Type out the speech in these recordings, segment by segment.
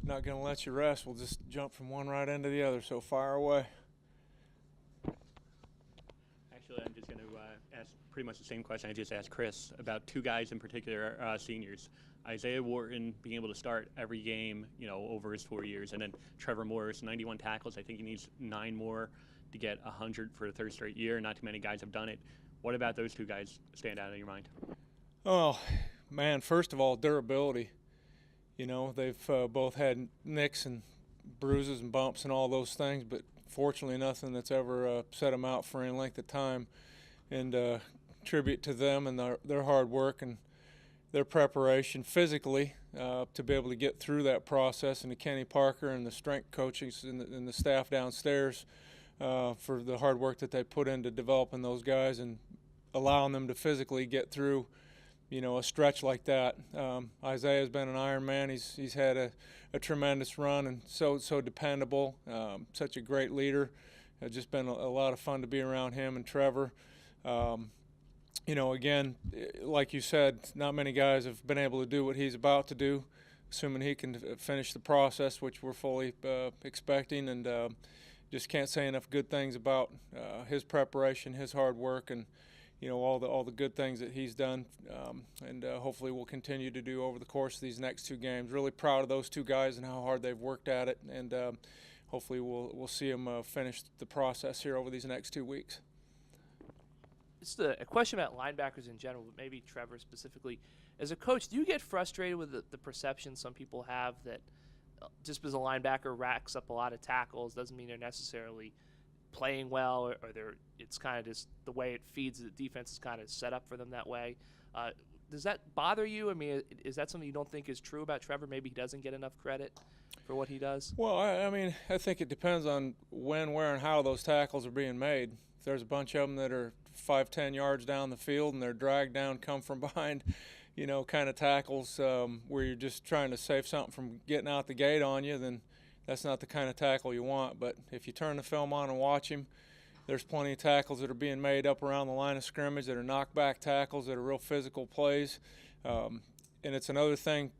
Not going to let you rest. We'll just jump from one right into the other, so fire away. Actually, I'm just going to ask pretty much the same question I just asked Chris about two guys in particular, seniors. Isaiah Wharton being able to start every game, over his 4 years, and then Trevor Morris, 91 tackles. I think he needs 9 more to get 100 for the third straight year. Not too many guys have done it. What about those two guys stand out in your mind? Oh, man, first of all, durability. They've both had nicks and bruises and bumps and all those things, but fortunately nothing that's ever set them out for any length of time. And tribute to them and their hard work and their preparation physically to be able to get through that process, and to Kenny Parker and the strength coaches and the staff downstairs for the hard work that they put into developing those guys and allowing them to physically get through a stretch like that. Isaiah's been an Iron Man. He's had a tremendous run and so dependable, such a great leader. It's just been a lot of fun to be around him and Trevor. Again, like you said, not many guys have been able to do what he's about to do, assuming he can finish the process, which we're fully expecting, and just can't say enough good things about his preparation, his hard work, and all the good things that he's done, and hopefully will continue to do over the course of these next two games. Really proud of those two guys and how hard they've worked at it, and hopefully we'll see them finish the process here over these next 2 weeks. Just a question about linebackers in general, but maybe Trevor specifically. As a coach, do you get frustrated with the perception some people have that just because a linebacker racks up a lot of tackles doesn't mean they're necessarily playing well, or it's kind of just the way it feeds the defense is kind of set up for them that way? Does that bother you? I mean, is that something you don't think is true about Trevor? Maybe he doesn't get enough credit for what he does? Well, I think it depends on when, where, and how those tackles are being made. If there's a bunch of them that are 5-10 yards down the field and they're dragged down, come from behind, kind of tackles where you're just trying to save something from getting out the gate on you, then that's not the kind of tackle you want. But if you turn the film on and watch him, there's plenty of tackles that are being made up around the line of scrimmage that are knockback tackles, that are real physical plays. And it's another thing.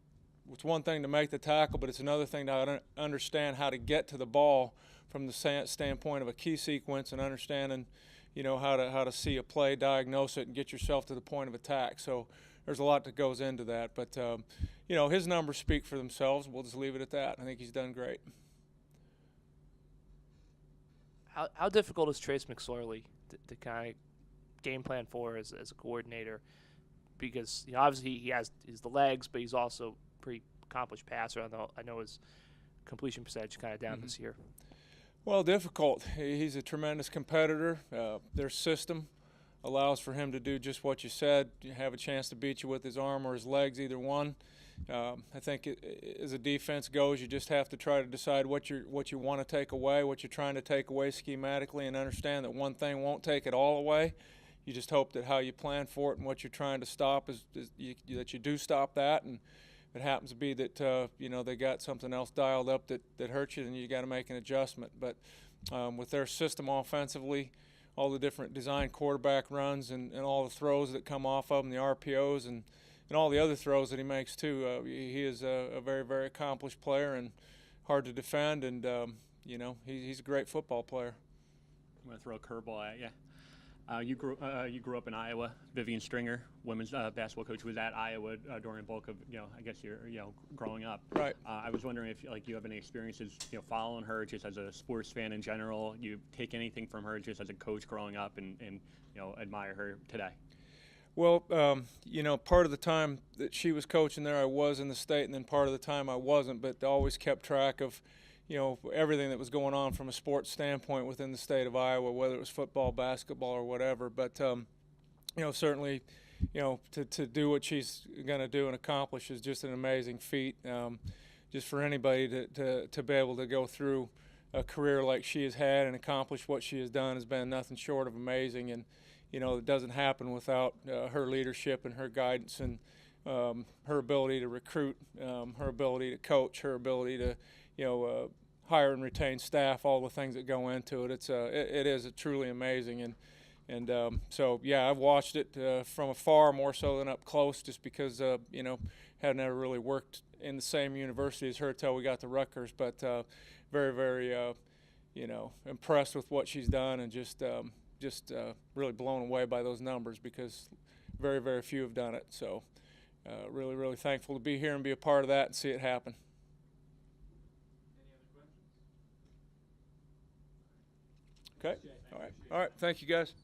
It's one thing to make the tackle, but it's another thing to understand how to get to the ball from the standpoint of a key sequence and understanding, how to see a play, diagnose it, and get yourself to the point of attack. So there's a lot that goes into that. But, his numbers speak for themselves. We'll just leave it at that. I think he's done great. How difficult is Trace McSorley to kind of game plan for as a coordinator? Because obviously he's the legs, but he's also a pretty accomplished passer. I know his completion percentage kind of down this year. Well, difficult. He's a tremendous competitor. Their system allows for him to do just what you said. You have a chance to beat you with his arm or his legs, either one. I think as a defense goes, you just have to try to decide what you want to take away, what you're trying to take away schematically, and understand that one thing won't take it all away. You just hope that how you plan for it and what you're trying to stop that you do stop that. And if it happens to be that they got something else dialed up that hurts you, then you got to make an adjustment. But with their system offensively, all the different design quarterback runs and all the throws that come off of him, the RPOs and all the other throws that he makes too. He is a very, very accomplished player and hard to defend, and he's a great football player. I'm going to throw a curveball at you. You grew up in Iowa. Vivian Stringer, women's basketball coach, was at Iowa during the bulk of I guess your growing up. Right. I was wondering if you have any experiences following her just as a sports fan in general. You take anything from her just as a coach growing up and admire her today. Well, part of the time that she was coaching there, I was in the state, and then part of the time I wasn't. But I always kept track of everything that was going on from a sports standpoint within the state of Iowa, whether it was football, basketball, or whatever. But, certainly, to do what she's going to do and accomplish is just an amazing feat. Just for anybody to be able to go through a career like she has had and accomplish what she has done has been nothing short of amazing. And, it doesn't happen without her leadership and her guidance and her ability to recruit, her ability to coach, her ability to, hire and retain staff, all the things that go into it. It is truly amazing, and so yeah, I've watched it from afar more so than up close, just because hadn't ever really worked in the same university as her till we got to Rutgers, but very, very, you know, impressed with what she's done, and just really blown away by those numbers, because very, very few have done it. So really, really thankful to be here and be a part of that and see it happen. Okay. All right. Thank you, guys.